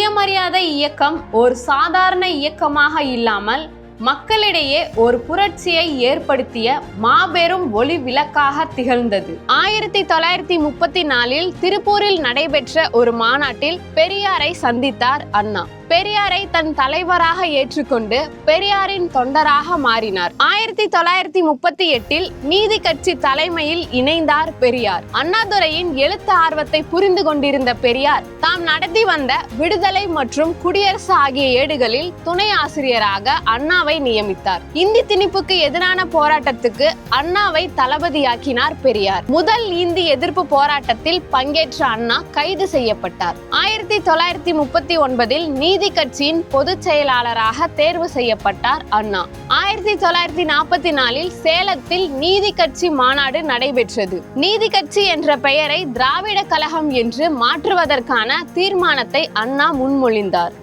சுயமரியாதை இயக்கம் ஒரு சாதாரண இயக்கமாக இல்லாமல் மக்களிடையே ஒரு புரட்சியை ஏற்படுத்திய மாபெரும் ஒளி விளக்காக திகழ்ந்தது. 1934 திருப்பூரில் நடைபெற்ற ஒரு மாநாட்டில் பெரியாரை சந்தித்தார் அண்ணா. பெரியாரை தன் தலைவராக ஏற்றுக்கொண்டு பெரியாரின் தொண்டராக மாறினார். 1938 நீதி கட்சி தலைமையில் இணைந்தார் பெரியார். அண்ணாதுரையின் எழுத்து ஆர்வத்தை புரிந்து கொண்டிருந்த பெரியார் தாம் நடத்தி வந்த விடுதலை மற்றும் குடியரசு ஆகிய ஏடுகளில் துணை ஆசிரியராக அண்ணாவை நியமித்தார். இந்தி திணிப்புக்கு எதிரான போராட்டத்துக்கு அண்ணாவை தளபதியாக்கினார் பெரியார். முதல் இந்தி எதிர்ப்பு போராட்டத்தில் பங்கேற்ற அண்ணா கைது செய்யப்பட்டார். 1939 நீதி கட்சியின் பொதுச் செயலாளராக தேர்வு செய்யப்பட்டார் அண்ணா. 1944 சேலத்தில் நீதி கட்சி மாநாடு நடைபெற்றது. நீதி கட்சி என்ற பெயரை திராவிட கழகம் என்று மாற்றுவதற்கான தீர்மானத்தை அண்ணா முன்மொழிந்தார்.